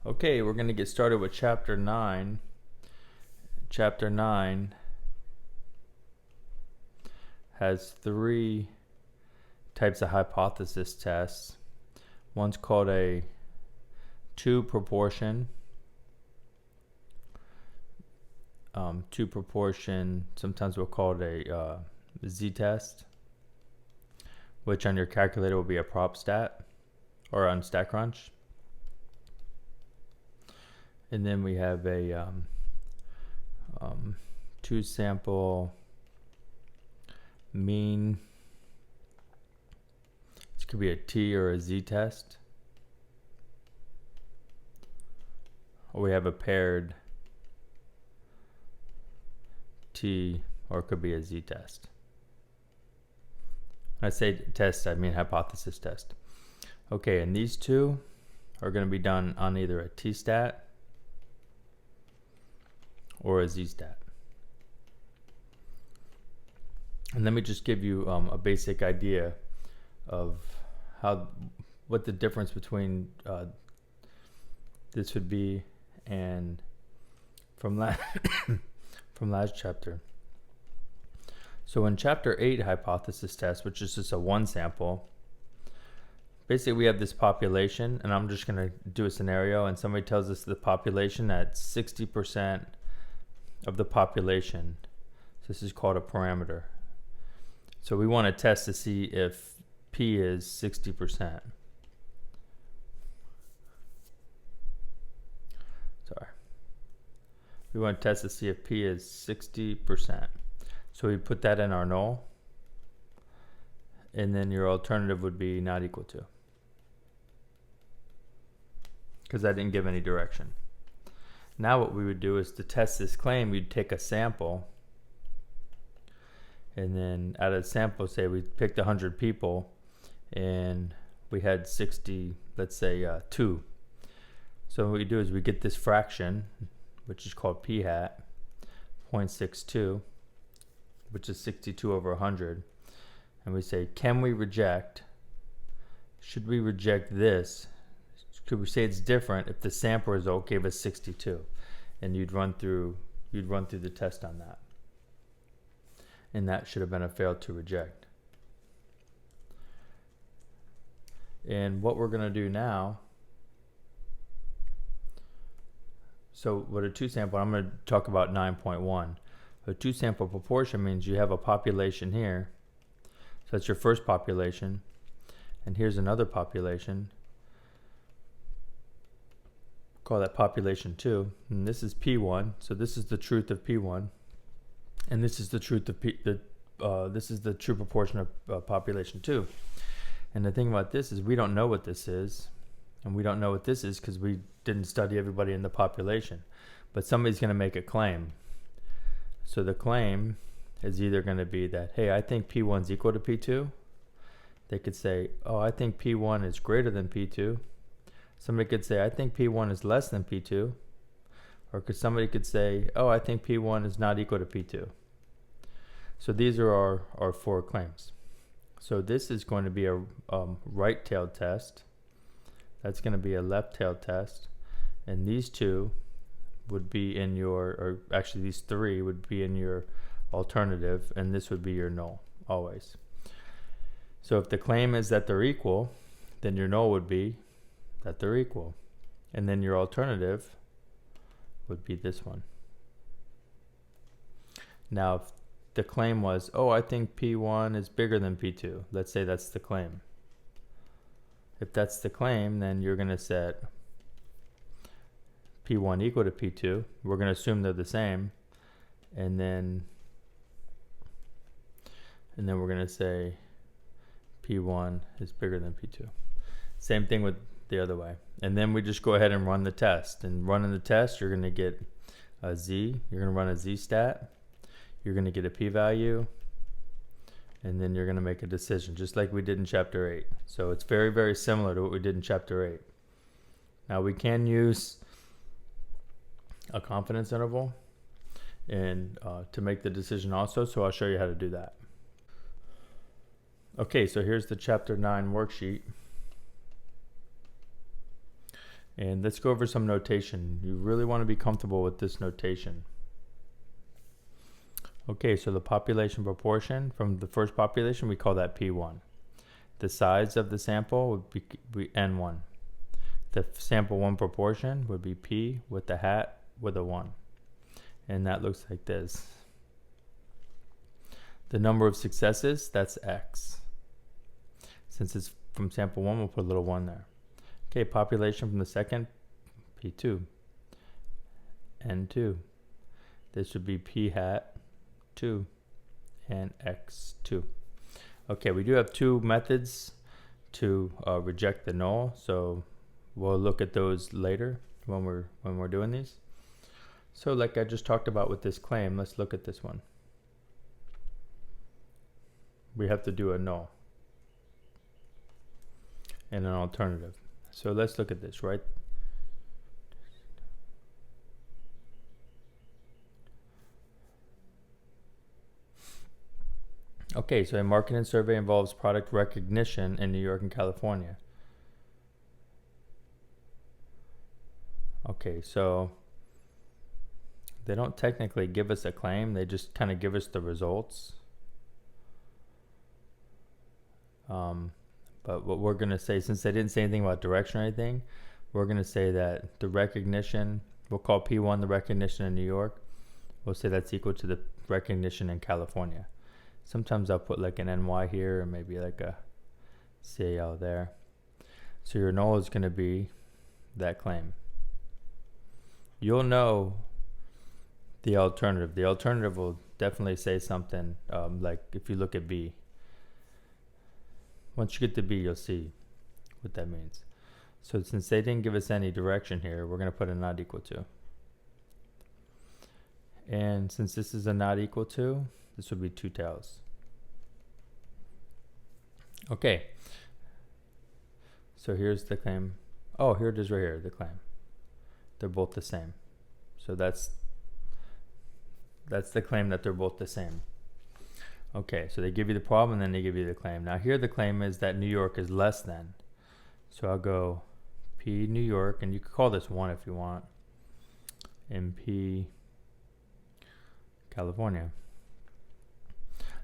Okay, we're going to get started with Chapter 9. Chapter 9 has three types of hypothesis tests. One's called a two proportion, sometimes we'll call it a z-test, which on your calculator will be a prop stat, or on StatCrunch. And then we have a two sample mean. This could be a t or a z test. Or we have a paired t, or it could be a z test. When I say test, I mean hypothesis test. Okay, and these two are going to be done on either a t-stat or a z-stat. And let me just give you a basic idea of what the difference between this would be and from last chapter. So in chapter 8 hypothesis test, which is just a one sample, basically we have this population, and I'm just going to do a scenario, and somebody tells us the population at 60% of the population. So this is called a parameter. So we want to test to see if P is 60%. Sorry. We want to test to see if P is 60%. So we put that in our null, and then your alternative would be not equal to, because I didn't give any direction. Now what we would do is to test this claim, we'd take a sample, and then out of the sample, say we picked 100 people, and we had 60, let's say 2. So what we do is we get this fraction, which is called p hat, 0.62, which is 62 over 100. And we say, can we reject, should we reject this? Could we say it's different if the sample result gave us 62? And you'd run through the test on that. And that should have been a fail to reject. And what we're going to do now, so with a two sample, I'm going to talk about 9.1. A two sample proportion means you have a population here. So that's your first population. And here's another population. Call that population 2. And this is P1. So this is the truth of P1. And this is the truth of this is the true proportion of population 2. And the thing about this is we don't know what this is. And we don't know what this is because we didn't study everybody in the population. But somebody's going to make a claim. So the claim is either going to be that, hey, I think P1 is equal to P2. They could say, oh, I think P1 is greater than P2. Somebody could say, I think P1 is less than P2. Or somebody could say, oh, I think P1 is not equal to P2. So these are our four claims. So this is going to be a right-tailed test. That's going to be a left-tailed test. And these two would be in your, or actually these three would be in your alternative, and this would be your null, always. So if the claim is that they're equal, then your null would be that they're equal. And then your alternative would be this one. Now, if the claim was, oh, I think P1 is bigger than P2. Let's say that's the claim. If that's the claim, then you're going to set P1 equal to P2. We're going to assume they're the same. And then we're going to say P1 is bigger than P2. Same thing with the other way. And then we just go ahead and run the test. And running the test, you're going to get a z. You're going to run a z-stat. You're going to get a p-value. And then you're going to make a decision, just like we did in Chapter 8. So it's very, very similar to what we did in Chapter 8. Now we can use a confidence interval and to make the decision also, so I'll show you how to do that. Okay, so here's the Chapter 9 worksheet. And let's go over some notation. You really want to be comfortable with this notation. Okay, so the population proportion from the first population, we call that P1. The size of the sample would be N1. The sample 1 proportion would be P with the hat with a 1. And that looks like this. The number of successes, that's X. Since it's from sample 1, we'll put a little 1 there. Okay, population from the second, P2. N2. This would be P hat 2 and X2. Okay, we do have 2 methods to reject the null, so we'll look at those later when we're doing these. So like I just talked about with this claim, let's look at this one. We have to do a null and an alternative. So let's look at this, right? Okay, so a marketing survey involves product recognition in New York and California. Okay, so they don't technically give us a claim, they just kind of give us the results. But what we're going to say, since they didn't say anything about direction or anything, we're going to say that the recognition, we'll call P1 the recognition in New York. We'll say that's equal to the recognition in California. Sometimes I'll put like an NY here, or maybe like a CAL there. So your null is going to be that claim. You'll know the alternative. The alternative will definitely say something like if you look at B. Once you get to B, you'll see what that means. So since they didn't give us any direction here, we're going to put a not equal to. And since this is a not equal to, this would be 2 tails. Okay. So here's the claim. Oh, here it is right here, the claim. They're both the same. So that's the claim that they're both the same. Okay, so they give you the problem and then they give you the claim. Now here the claim is that New York is less than. So I'll go P New York, and you could call this 1 if you want, and P California.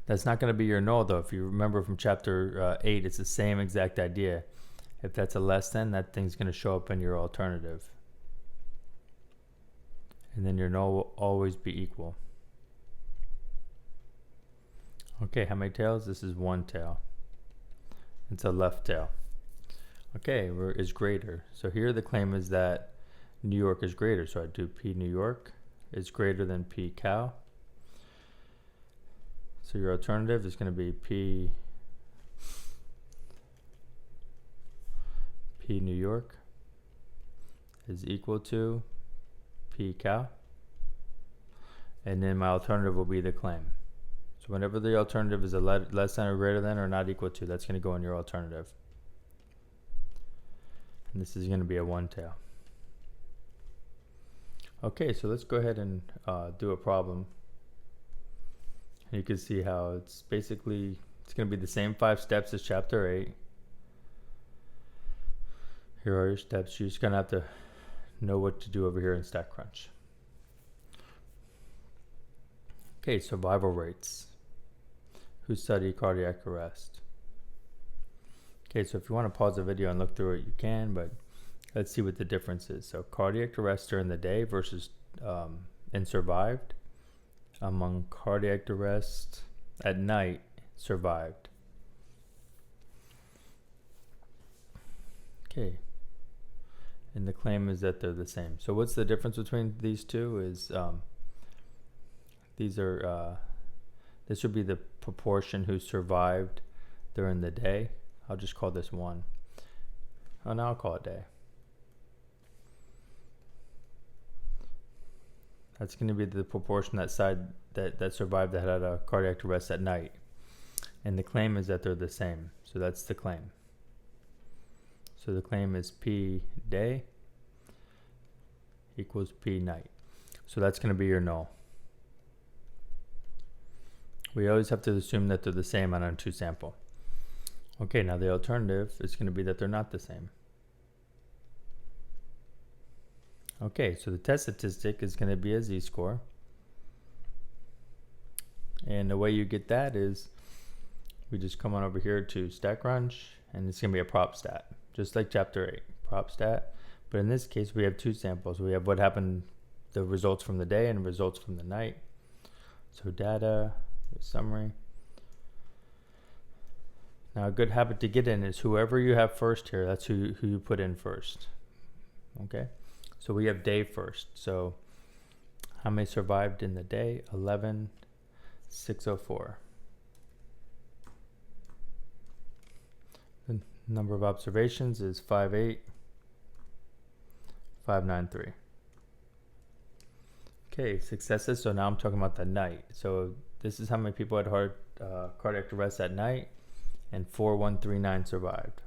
That's not going to be your null though. If you remember from chapter 8, it's the same exact idea. If that's a less than, that thing's going to show up in your alternative. And then your null will always be equal. Okay, how many tails? This is 1 tail. It's a left tail. Okay, is greater. So here the claim is that New York is greater. So I do P New York is greater than P Cal. So your alternative is going to be P New York is equal to P Cal. And then my alternative will be the claim. So whenever the alternative is a less than or greater than or not equal to, that's going to go in your alternative. And this is going to be a 1 tail. Okay, so let's go ahead and do a problem. And you can see how it's basically, it's going to be the same 5 steps as chapter 8. Here are your steps. You're just going to have to know what to do over here in StatCrunch. Okay, survival rates. Who study cardiac arrest? Okay, so if you want to pause the video and look through it, you can, but let's see what the difference is. So cardiac arrest during the day versus and survived. Among cardiac arrest at night, survived. Okay. And the claim is that they're the same. So what's the difference between these two is these are this would be the proportion who survived during the day. I'll just call this 1. Oh, now I'll call it day. That's going to be the proportion that survived that had a cardiac arrest at night. And the claim is that they're the same. So that's the claim. So the claim is P day equals P night. So that's going to be your null. We always have to assume that they're the same on a 2 sample. Okay, now the alternative is going to be that they're not the same. Okay, so the test statistic is going to be a z-score. And the way you get that is we just come on over here to StatCrunch, and it's going to be a prop stat, just like chapter 8, prop stat. But in this case, we have two samples. We have what happened, the results from the day and results from the night. So data, summary. Now a good habit to get in is whoever you have first here, that's who you put in first. Okay, so we have day first. So how many survived in the day? 11,604. The number of observations is 58,593. Okay, successes. So now I'm talking about the night. So this is how many people had cardiac arrest at night, and 4139 survived.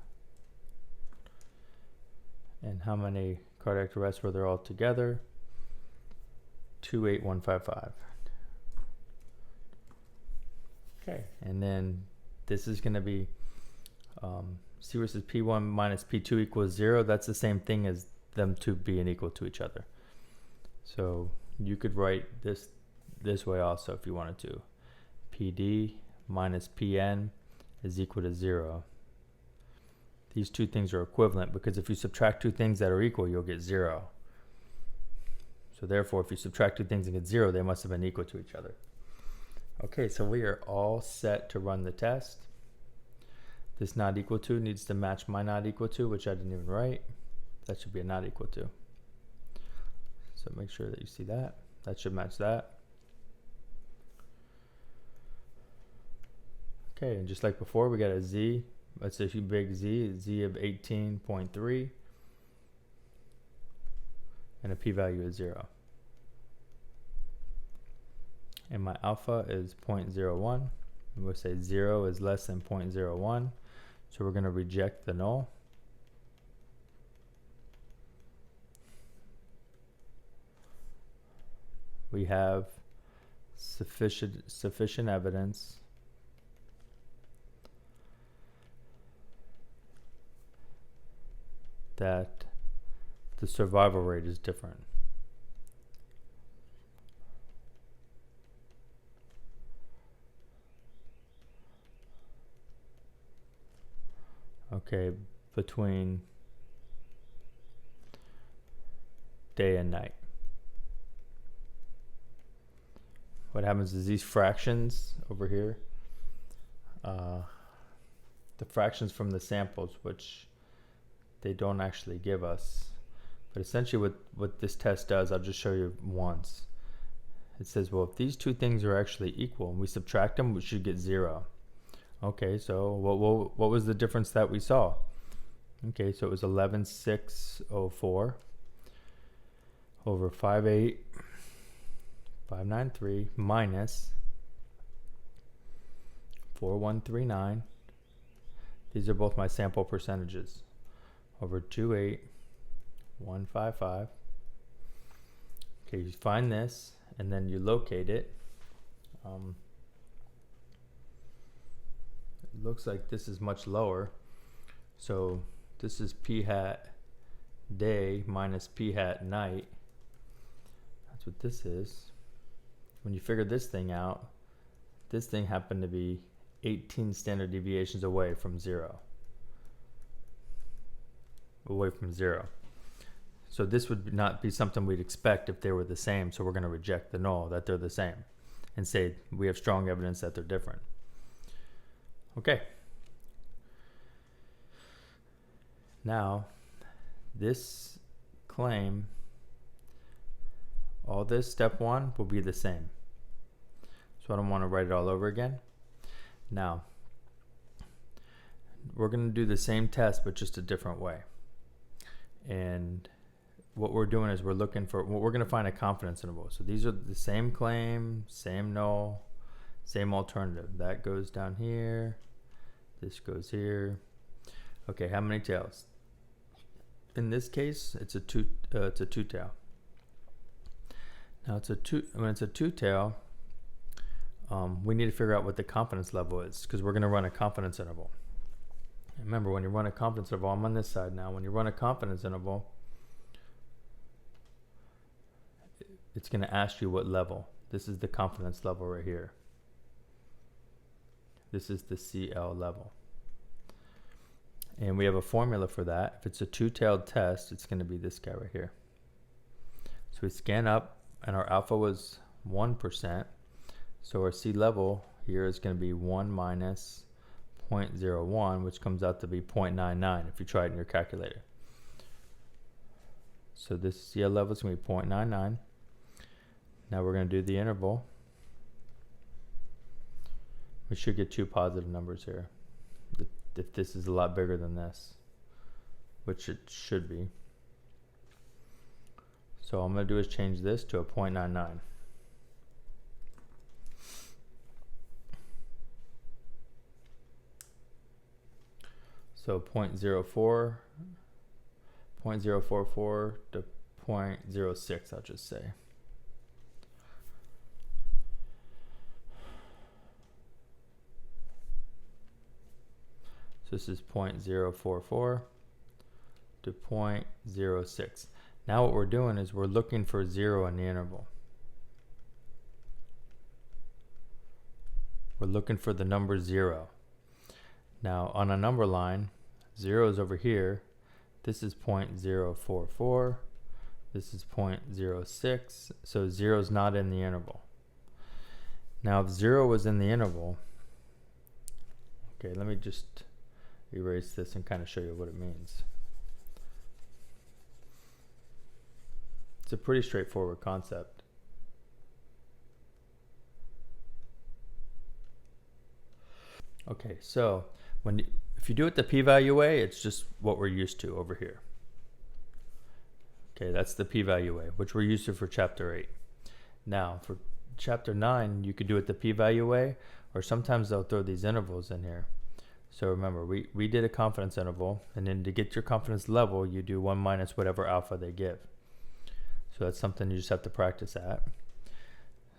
And how many cardiac arrests were there all together? 28155. Okay, and then this is going to be C versus P1 minus P2 equals 0. That's the same thing as them two being equal to each other. So you could write this way also if you wanted to. PD minus PN is equal to 0. These two things are equivalent because if you subtract two things that are equal, you'll get 0. So therefore, if you subtract two things and get 0, they must have been equal to each other. Okay, so we are all set to run the test. This not equal to needs to match my not equal to, which I didn't even write. That should be a not equal to. So make sure that you see that. That should match that. Okay, and just like before, we got a z. That's a big z of 18.3. And a p-value is 0. And my alpha is 0.01. We'll say 0 is less than 0.01. So we're going to reject the null. We have sufficient evidence that the survival rate is different. Okay, between day and night. What happens is these fractions over here, the fractions from the samples, which they don't actually give us. But essentially what this test does, I'll just show you once. It says, well, if these two things are actually equal and we subtract them, we should get 0. Okay, so what was the difference that we saw? Okay, so it was 11,604 over 58,593 minus 4139. These are both my sample percentages. Over 28155. Okay, you find this and then you locate it. It looks like this is much lower. So this is p hat day minus p hat night. That's what this is. When you figure this thing out, this thing happened to be 18 standard deviations away from 0. So this would not be something we'd expect if they were the same. So we're going to reject the null that they're the same and say we have strong evidence that they're different. Okay. Now, this claim, all this step 1 will be the same. So I don't want to write it all over again. Now, we're going to do the same test, but just a different way. And what we're doing is we're going to find a confidence interval. So these are the same claim, same null, same alternative. That goes down here. This goes here. Okay, how many tails? In this case, it's a two tail. Now when it's a two tail, we need to figure out what the confidence level is because we're going to run a confidence interval. And remember, when you run a confidence interval, I'm on this side now. When you run a confidence interval, it's going to ask you what level. This is the confidence level right here. This is the CL level. And we have a formula for that. If it's a two-tailed test, it's going to be this guy right here. So we scan up, and our alpha was 1%. So our C level here is going to be 1 minus 0.01, which comes out to be 0.99 if you try it in your calculator. So this CL level is going to be 0.99. Now we're going to do the interval. We should get two positive numbers here. If this is a lot bigger than this, which it should be. So all I'm going to do is change this to a 0.99. So 0.04, 0.044 to 0.06, I'll just say. So this is 0.044 to 0.06. Now what we're doing is we're looking for 0 in the interval. We're looking for the number 0. Now on a number line, 0 is over here. This is 0.044. This is 0.06. So 0 is not in the interval. Now if 0 was in the interval, okay, let me just erase this and kind of show you what it means. It's a pretty straightforward concept. Okay, so if you do it the p-value way, it's just what we're used to over here. Okay, that's the p-value way, which we're used to for chapter 8. Now, for chapter 9, you could do it the p-value way, or sometimes they'll throw these intervals in here. So remember, we did a confidence interval, and then to get your confidence level, you do 1 minus whatever alpha they give. So that's something you just have to practice at.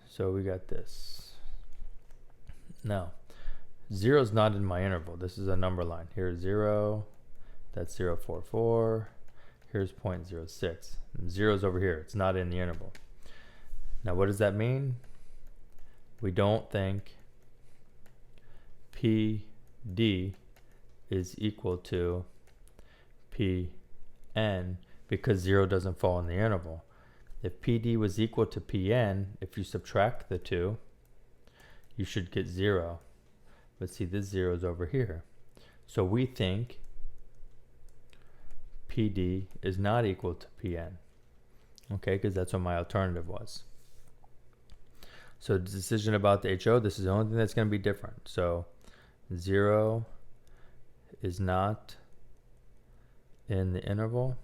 So we got this. Now, 0 is not in my interval. This is a number line. Here's 0, that's 0.44, here's 0.06. 0 is over here. It's not in the interval. Now what does that mean? We don't think PD is equal to PN because 0 doesn't fall in the interval. If PD was equal to PN, if you subtract the two, you should get 0. But see, this 0 is over here. So we think PD is not equal to PN. Okay, because that's what my alternative was. So the decision about the HO, this is the only thing that's going to be different. So 0 is not in the interval.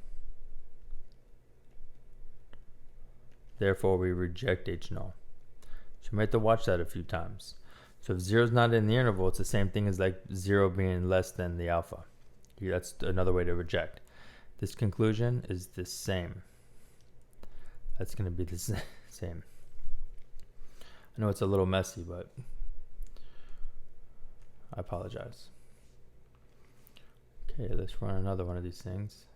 Therefore, we reject H null. So you might have to watch that a few times. So if 0 is not in the interval, it's the same thing as like 0 being less than the alpha. That's another way to reject. This conclusion is the same. That's going to be the same. I know it's a little messy, but I apologize. Okay, let's run another one of these things.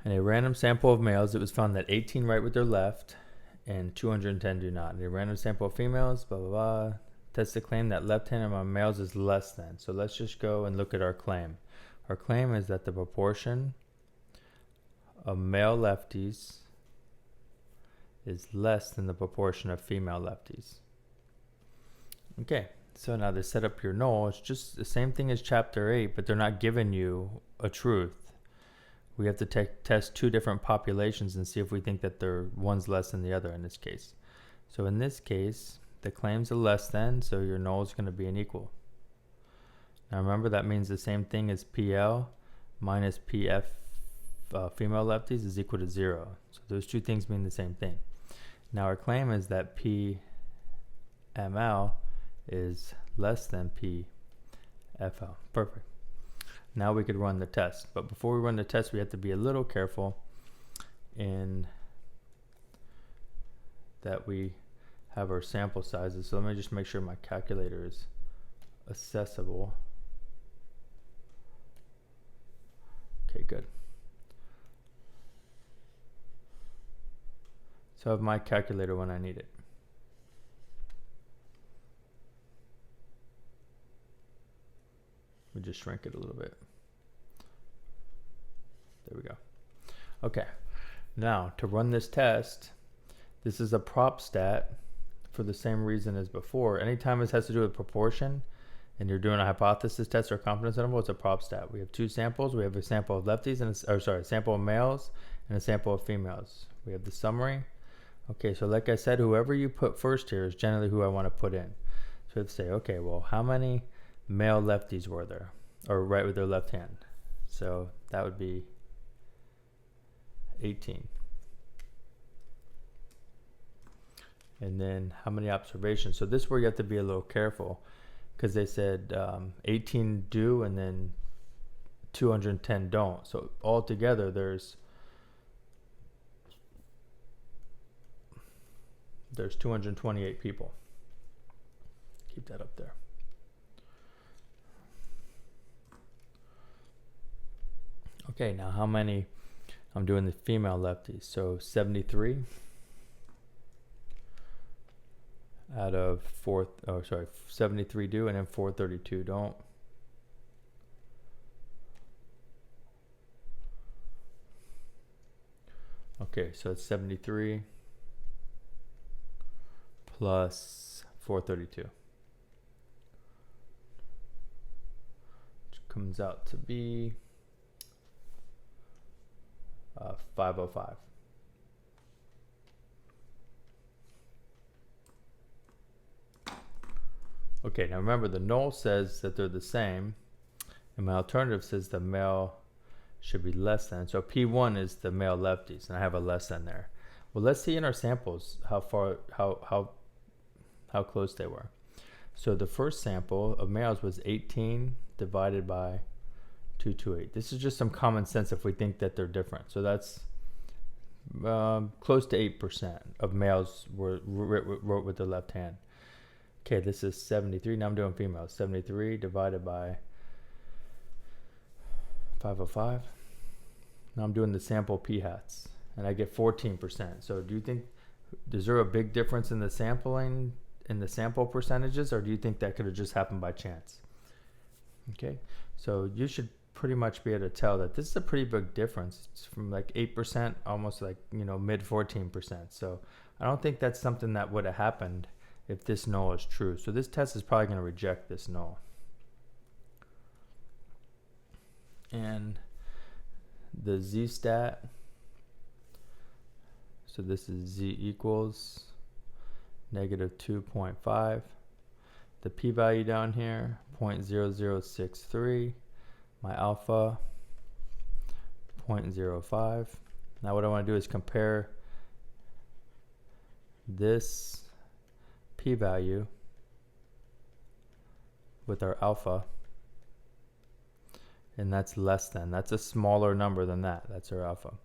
In a random sample of males, it was found that 18 write with their left and 210 do not. In a random sample of females, blah, blah, blah. Test the claim that left-handed among males is less than. So let's just go and look at our claim. Our claim is that the proportion of male lefties is less than the proportion of female lefties. Okay, so now to set up your null, it's just the same thing as chapter 8, but they're not giving you a truth. We have to test two different populations and see if we think that one's less than the other in this case. So in this case, the claim's a less than, so your null is going to be an equal. Now remember, that means the same thing as PL minus PF female lefties is equal to 0. So those two things mean the same thing. Now our claim is that PML is less than PFL. Perfect. Now we could run the test. But before we run the test, we have to be a little careful in that we have our sample sizes. So let me just make sure my calculator is accessible. Okay, good. So I have my calculator when I need it. We just shrink it a little bit. There we go. Okay, now to run this test, this is a prop stat for the same reason as before. Anytime this has to do with proportion and you're doing a hypothesis test or confidence interval, it's a prop stat. We have two samples. We have a sample of lefties and a sample of males and a sample of females. We have the summary. Okay, so like I said, whoever you put first here is generally who I want to put in. So let's say, okay, well, how many male lefties were there, or right with their left hand? So that would be 18. And then how many observations? So this is where you have to be a little careful, because they said 18 do and then 210 don't. So altogether there's 228 people. Keep that up there. Okay, now how many? I'm doing the female lefties. So 73 out of 73 do, and then 432 don't. Okay, so it's 73 plus 432, which comes out to be 505. Okay, now remember the null says that they're the same, and my alternative says the male should be less than. So P1 is the male lefties, and I have a less than there. Well, let's see in our samples how close they were. So the first sample of males was 18 divided by 228. This is just some common sense if we think that they're different. So that's close to 8% of males wrote with the left hand. Okay, this is 73. Now I'm doing females. 73 divided by 505. Now I'm doing the sample p-hats, and I get 14%. So do you think, is there a big difference in the sampling, in the sample percentages, or do you think that could have just happened by chance? Okay, so you should pretty much be able to tell that this is a pretty big difference. It's from like 8%, almost like, mid 14%. So I don't think that's something that would have happened if this null is true. So this test is probably going to reject this null. And the z-stat, so this is z equals negative 2.5. The p-value down here, 0.0063. My alpha, 0.05. Now what I want to do is compare this p-value with our alpha, and that's less than. That's a smaller number than that. That's our alpha.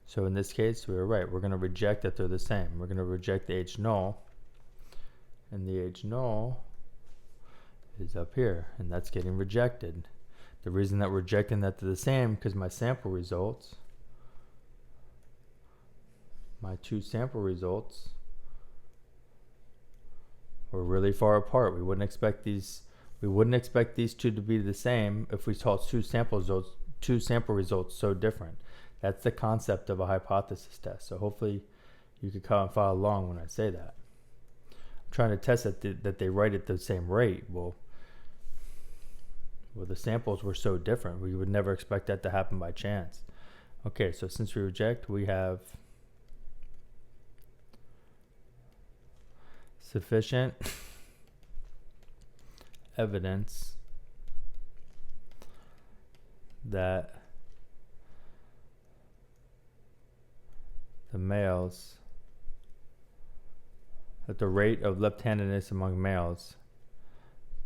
So in this case, we were right. We're going to reject that they're the same. We're going to reject the H null, and the H null is up here, and that's getting rejected. The reason that we're rejecting that they're the same, because my sample results, my two sample results, were really far apart. We wouldn't expect these two to be the same if we saw two sample results so different. That's the concept of a hypothesis test. So hopefully you could come and follow along when I say that. I'm trying to test that they write at the same rate. Well, the samples were so different. We would never expect that to happen by chance. Okay, so since we reject, we have sufficient evidence that the rate of left-handedness among males,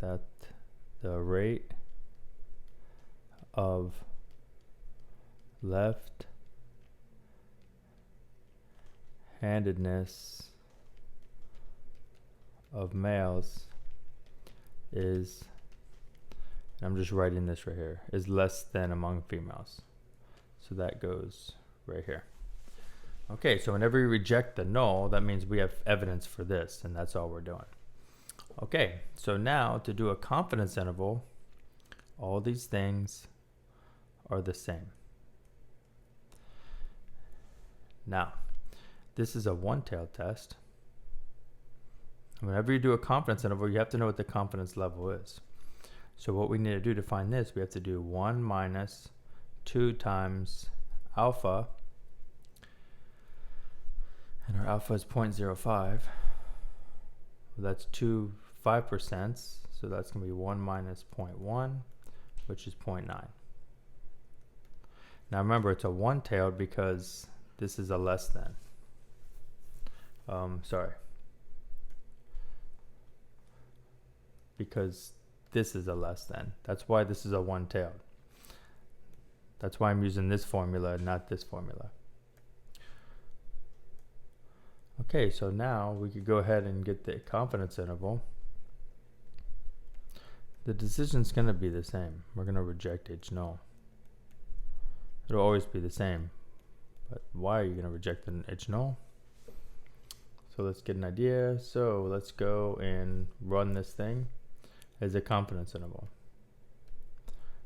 that the rate of left-handedness of males is, and I'm just writing this right here, is less than among females. So that goes right here. Okay, so whenever you reject the null, that means we have evidence for this, and that's all we're doing. Okay, so now to do a confidence interval, all these things are the same. Now, this is a one-tailed test. Whenever you do a confidence interval, you have to know what the confidence level is. So what we need to do to find this, we have to do 1 minus 2 times alpha, and our alpha is 0.05. Well, that's 5%, so that's going to be 1 minus 0.1, which is 0.9. Now remember, it's a one-tailed because this is a less than. Because this is a less than. That's why this is a one-tailed. That's why I'm using this formula and not this formula. Okay, so now we could go ahead and get the confidence interval. The decision's going to be the same. We're going to reject H null. It'll always be the same. But why are you going to reject an H null? So let's get an idea. So let's go and run this thing as a confidence interval.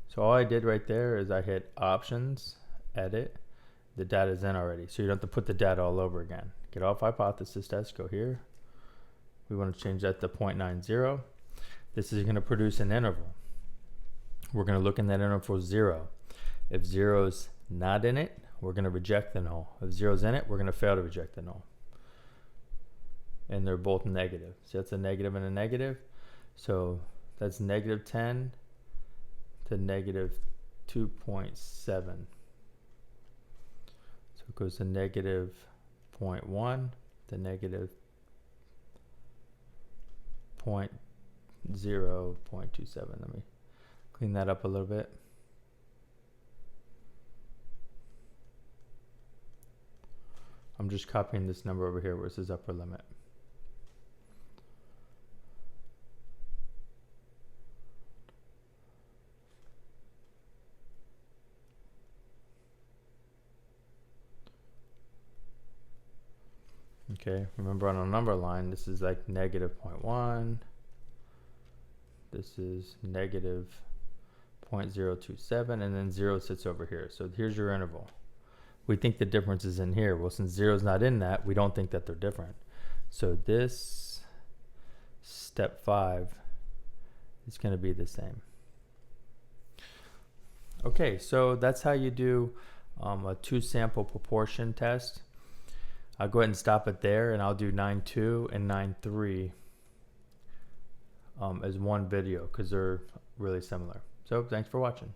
So all I did right there is I hit options, edit. The data is in already, so you don't have to put the data all over again. Get off hypothesis test, go here. We want to change that to 0.90. This is going to produce an interval. We're going to look in that interval 0. If 0's not in it, we're going to reject the null. If 0's in it, we're going to fail to reject the null. And they're both negative. So that's a negative and a negative. So that's negative 10 to negative 2.7. So it goes to negative 0.1 to negative 0.0.27. Let me clean that up a little bit. I'm just copying this number over here where it says upper limit. Okay, remember on a number line, this is like negative 0.1. This is negative 0.027, and then 0 sits over here. So here's your interval. We think the difference is in here. Well, since 0 is not in that, we don't think that they're different. So this step 5 is going to be the same. Okay, so that's how you do a 2-sample proportion test. I'll go ahead and stop it there, and I'll do 9.2 and 9.3 as one video because they're really similar. So thanks for watching.